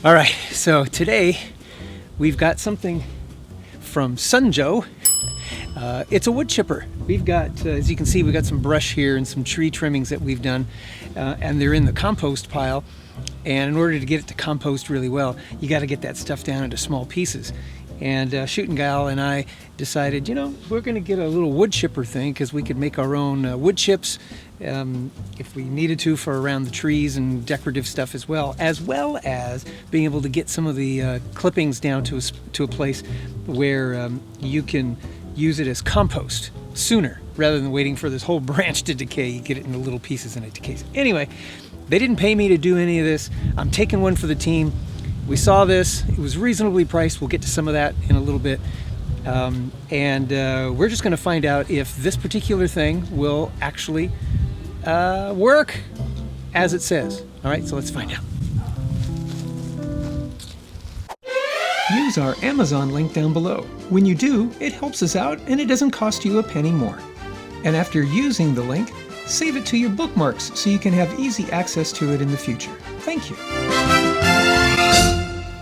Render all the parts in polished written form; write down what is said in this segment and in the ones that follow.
All right, so today we've got something from SunJoe. It's a wood chipper. We've got, as you can see, we've got some brush here and some tree trimmings that we've done, and they're in the compost pile. And in order to get it to compost really well, you got to get that stuff down into small pieces. And Chute and Gal and I decided, you know, we're going to get a little wood chipper thing because we could make our own wood chips if we needed to for around the trees and decorative stuff as well as being able to get some of the clippings down to a place where you can use it as compost sooner rather than waiting for this whole branch to decay. You get it into little pieces and it decays. Anyway, they didn't pay me to do any of this. I'm taking one for the team. We saw this, it was reasonably priced. We'll get to some of that in a little bit. We're just gonna find out if this particular thing will actually work as it says. All right, so let's find out. Use our Amazon link down below. When you do, it helps us out and it doesn't cost you a penny more. And after using the link, save it to your bookmarks so you can have easy access to it in the future. Thank you.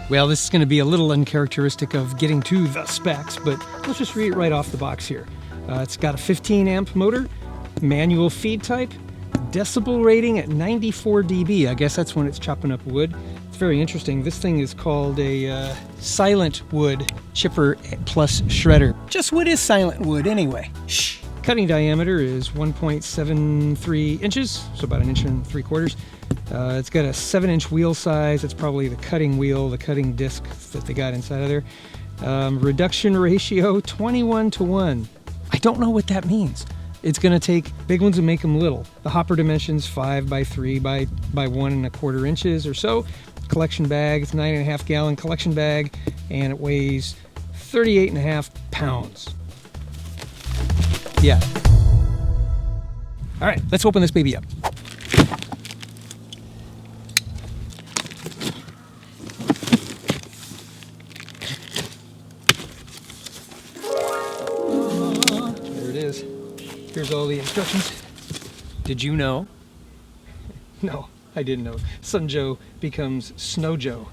Well, this is going to be a little uncharacteristic of getting to the specs, but let's just read it right off the box here. It's got a 15 amp motor, manual feed type, decibel rating at 94 dB. I guess that's when it's chopping up wood. It's very interesting. This thing is called a silent wood chipper plus shredder. Just what is silent wood anyway? Shh. Cutting diameter is 1.73 inches, so about 1.75 inches. It's got a 7-inch wheel size. It's probably the cutting wheel, the cutting disc that they got inside of there. Reduction ratio 21:1. I don't know what that means. It's going to take big ones and make them little. The hopper dimensions 5 by 3 by 1.25 inches or so. Collection bag, it's a 9.5 gallon collection bag, and it weighs 38.5 pounds. Yeah. All right, let's open this baby up. There it is. Here's all the instructions. Did you know? No, I didn't know. SunJoe becomes SnowJoe.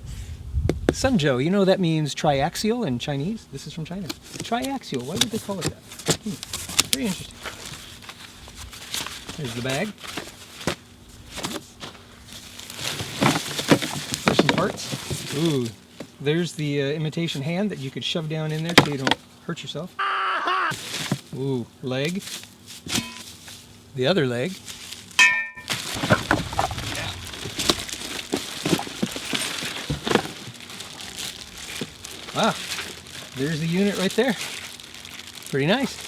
SunJoe, you know that means triaxial in Chinese? This is from China. Triaxial, why would they call it that? Very interesting. There's the bag. There's some parts. Ooh, there's the imitation hand that you could shove down in there so you don't hurt yourself. Ooh, leg. The other leg. Yeah. Wow, there's the unit right there. Pretty nice.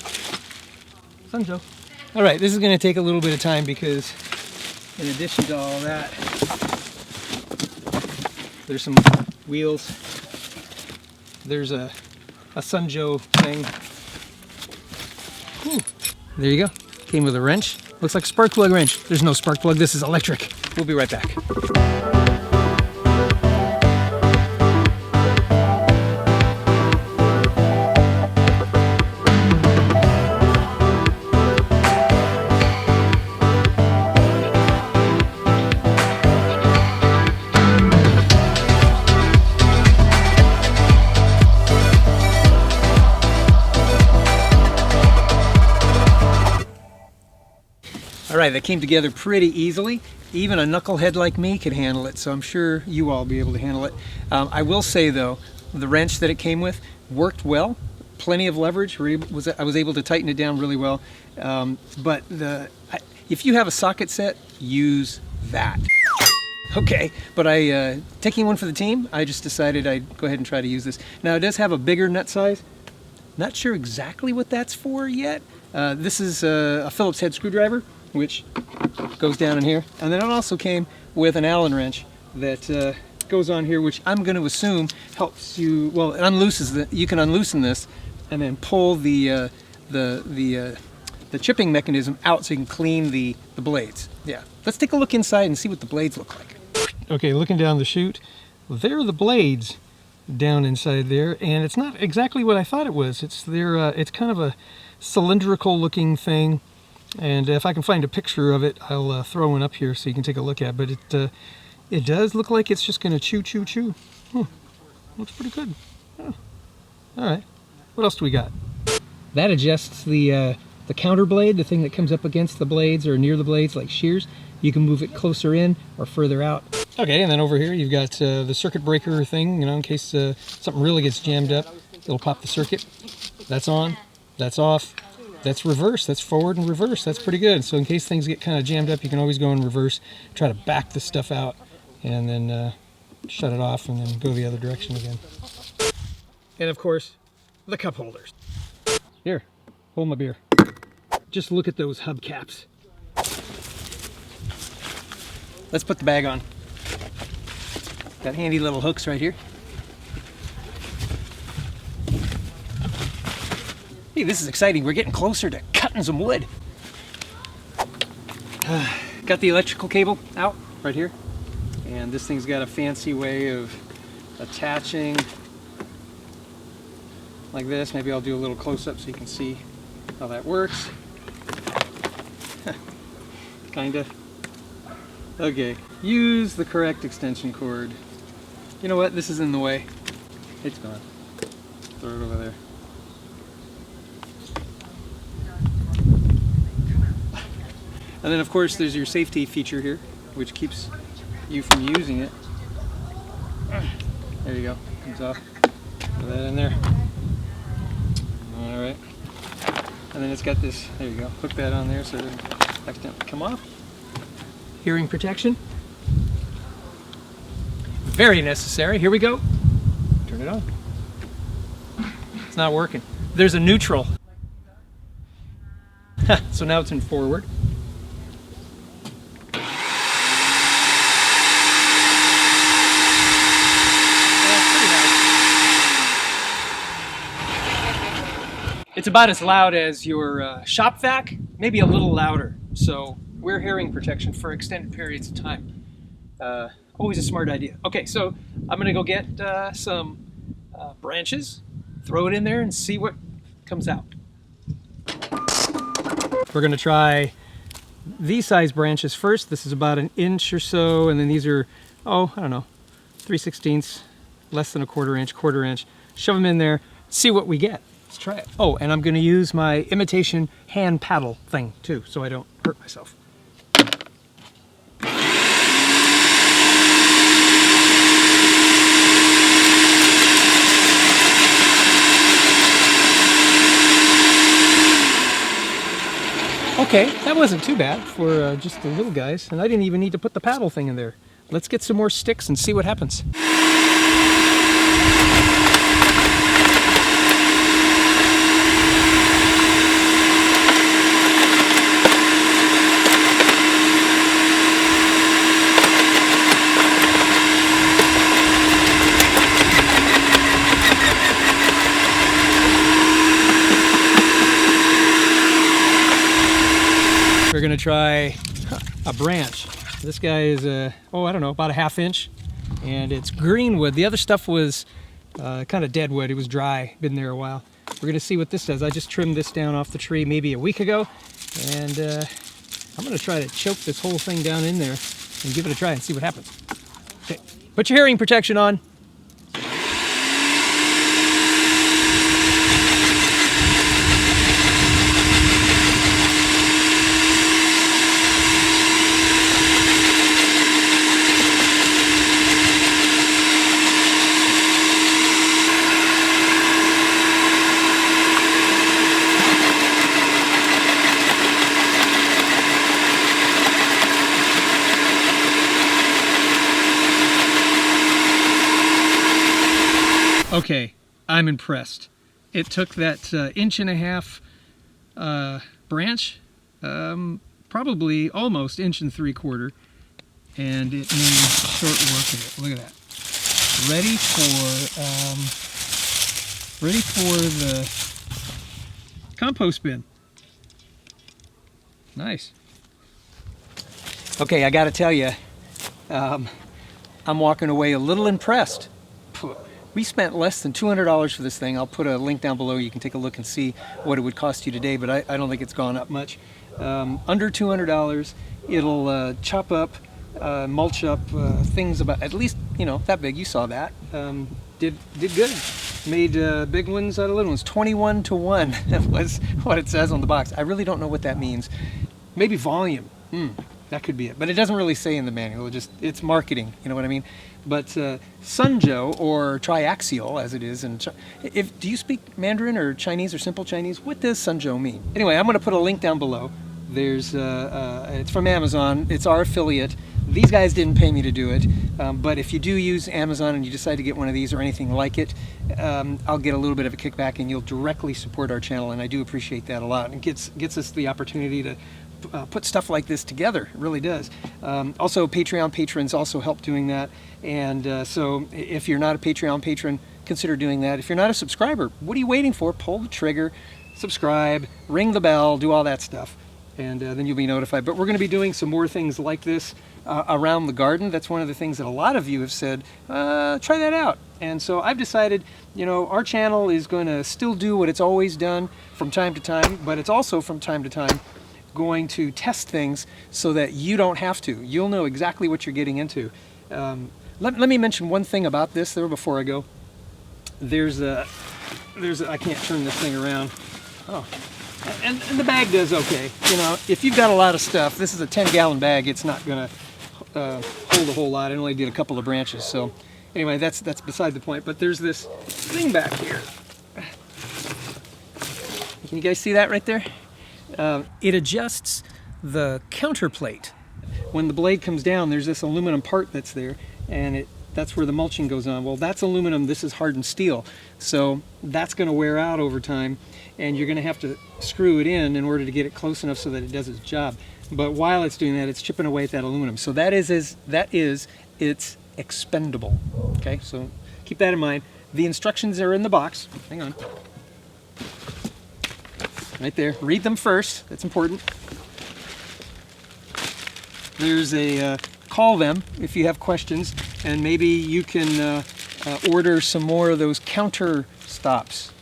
SunJoe. All right, this is going to take a little bit of time because in addition to all that, there's some wheels. There's a SunJoe thing. Whew. There you go. Came with a wrench. Looks like a spark plug wrench. There's no spark plug. This is electric. We'll be right back. All right, that came together pretty easily. Even a knucklehead like me could handle it, so I'm sure you all will be able to handle it. I will say though, the wrench that it came with worked well. Plenty of leverage. I was able to tighten it down really well. But if you have a socket set, use that. Okay, but taking one for the team, I just decided I'd go ahead and try to use this. Now it does have a bigger nut size. Not sure exactly what that's for yet. This is a Phillips head screwdriver, which goes down in here. And then it also came with an Allen wrench that goes on here, which I'm going to assume helps you, well, it unloosens you can unloosen this and then pull the chipping mechanism out so you can clean the blades. Yeah, let's take a look inside and see what the blades look like. Okay, looking down the chute, there are the blades down inside there, and it's not exactly what I thought it was. It's kind of a cylindrical looking thing, and if I can find a picture of it, I'll throw one up here so you can take a look at. But It does look like it's just going to chew, chew, chew. Looks pretty good. Yeah. All right. What else do we got? That adjusts the counter blade, the thing that comes up against the blades or near the blades like shears. You can move it closer in or further out. Okay, and then over here you've got the circuit breaker thing, you know, in case something really gets jammed up, it'll pop the circuit. That's on, that's off, that's reverse, that's forward and reverse. That's pretty good. So in case things get kind of jammed up, you can always go in reverse, try to back the stuff out, and then shut it off and then go the other direction again. And of course, the cup holders. Here, hold my beer. Just look at those hubcaps. Let's put the bag on. Got handy little hooks right here. Hey, this is exciting. We're getting closer to cutting some wood. Got the electrical cable out right here. And this thing's got a fancy way of attaching like this. Maybe I'll do a little close-up so you can see how that works. Kinda. Okay, use the correct extension cord. You know what? This is in the way. It's gone. Throw it over there. And then of course there's your safety feature here, which keeps you from using it. There you go. Comes off. Put that in there. Alright. And then it's got this, there you go. Hook that on there so it doesn't accidentally come off. Hearing protection. Very necessary. Here we go. Turn it on. It's not working. There's a neutral. So now it's in forward. It's about as loud as your shop vac, maybe a little louder. So we're hearing protection for extended periods of time. Always a smart idea. Okay, so I'm gonna go get some branches, throw it in there and see what comes out. We're gonna try these size branches first. This is about 1 inch or so, and then these are, oh, I don't know, 3/16, less than a quarter inch. Shove them in there, see what we get. Let's try it. Oh, and I'm gonna use my imitation hand paddle thing too, so I don't hurt myself. Okay, that wasn't too bad for just the little guys, and I didn't even need to put the paddle thing in there. Let's get some more sticks and see what happens. We're gonna try a branch. This guy is oh, I don't know, about 1/2 inch, and it's Greenwood. The other stuff was kind of dead wood. It was dry, been there a while. We're gonna see what this does. I just trimmed this down off the tree maybe a week ago, and I'm gonna try to choke this whole thing down in there and give it a try and see what happens. Okay, put your hearing protection on. Okay, I'm impressed. It took that 1.5 inch branch, probably almost 1.75 inches, and it made short work of it. Look at that. Ready for the compost bin. Nice. Okay, I gotta tell you, I'm walking away a little impressed. We spent less than $200 for this thing. I'll put a link down below. You can take a look and see what it would cost you today, but I don't think it's gone up much. Under $200, it'll chop up mulch up things about at least, you know, that big. You saw that. Did good. Made big ones out of little ones. 21 to 1. That was what it says on the box. I really don't know what that means. Maybe volume. That could be it. But it doesn't really say in the manual. It's marketing. You know what I mean? But SunJoe, or triaxial as it is, and do you speak Mandarin or Chinese or simple Chinese? What does SunJoe mean? Anyway, I'm going to put a link down below. There's it's from Amazon. It's our affiliate. These guys didn't pay me to do it, but if you do use Amazon and you decide to get one of these or anything like it, I'll get a little bit of a kickback, and you'll directly support our channel, and I do appreciate that a lot. It gets us the opportunity to put stuff like this together. It really does. Also, Patreon patrons also help doing that, and so if you're not a Patreon patron, consider doing that. If you're not a subscriber, what are you waiting for? Pull the trigger, subscribe, ring the bell, do all that stuff, and then you'll be notified. But we're going to be doing some more things like this around the garden. That's one of the things that a lot of you have said, try that out. And so I've decided, you know, our channel is going to still do what it's always done from time to time, but it's also from time to time going to test things so that you don't have to. You'll know exactly what you're getting into. Let me mention one thing about this there before I go. There's a I can't turn this thing around. Oh. And the bag does okay. You know, if you've got a lot of stuff, this is a 10-gallon bag, it's not going to hold a whole lot. I only did a couple of branches. So anyway, that's beside the point. But there's this thing back here. Can you guys see that right there? It adjusts the counterplate. When the blade comes down, there's this aluminum part that's there, and that's where the mulching goes on. Well, that's aluminum, this is hardened steel. So that's going to wear out over time, and you're going to have to screw it in order to get it close enough so that it does its job. But while it's doing that, it's chipping away at that aluminum. So it's expendable. Okay, so keep that in mind. The instructions are in the box. Hang on. Right there. Read them first. That's important. There's a call them if you have questions, and maybe you can order some more of those counter stops.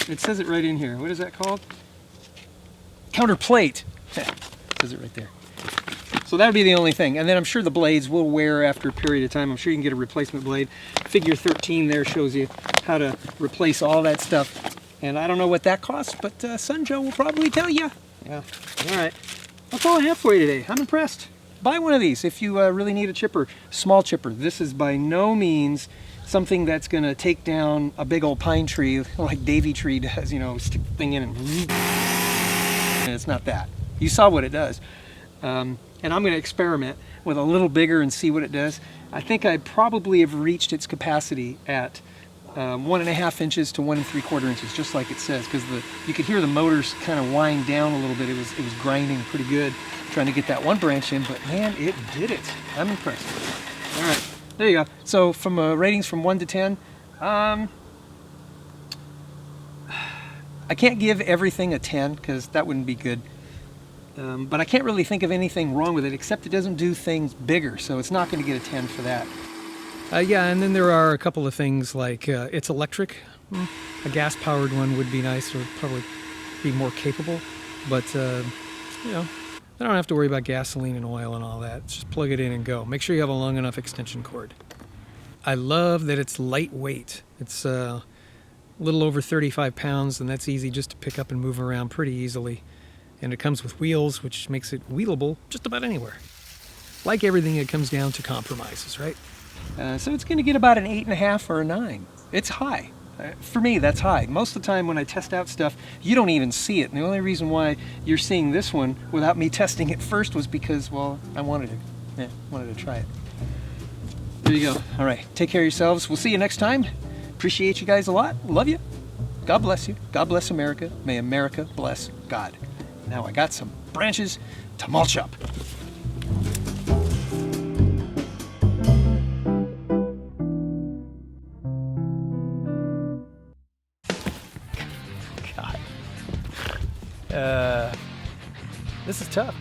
It says it right in here. What is that called? Counter plate. It says it right there. So that would be the only thing. And then I'm sure the blades will wear after a period of time. I'm sure you can get a replacement blade. Figure 13 there shows you how to replace all that stuff. And I don't know what that costs, but SunJoe will probably tell you. Yeah. All right. That's all I have for you today. I'm impressed. Buy one of these if you really need a chipper, small chipper. This is by no means something that's going to take down a big old pine tree like Davy Tree does, you know, stick the thing in and it's not that. You saw what it does. And I'm going to experiment with a little bigger and see what it does. I think I probably have reached its capacity at 1.5 inches to 1 3/4 inches, just like it says, because you could hear the motors kind of wind down a little bit. It was grinding pretty good, trying to get that one branch in, but man, it did it. I'm impressed. All right, there you go. So from ratings from 1 to 10, I can't give everything a 10 because that wouldn't be good. But I can't really think of anything wrong with it except it doesn't do things bigger, so it's not going to get a 10 for that. Yeah, and then there are a couple of things like it's electric. A gas-powered one would be nice, or probably be more capable. But, you know, I don't have to worry about gasoline and oil and all that. Just plug it in and go. Make sure you have a long enough extension cord. I love that it's lightweight. It's a little over 35 pounds, and that's easy just to pick up and move around pretty easily. And it comes with wheels, which makes it wheelable just about anywhere. Like everything, it comes down to compromises, right? So it's going to get about an 8.5 or a 9. It's high. For me, that's high. Most of the time when I test out stuff, you don't even see it. And the only reason why you're seeing this one without me testing it first was because, well, I wanted to try it. There you go. All right. Take care of yourselves. We'll see you next time. Appreciate you guys a lot. Love you. God bless you. God bless America. May America bless God. Now I got some branches to mulch up. God. This is tough.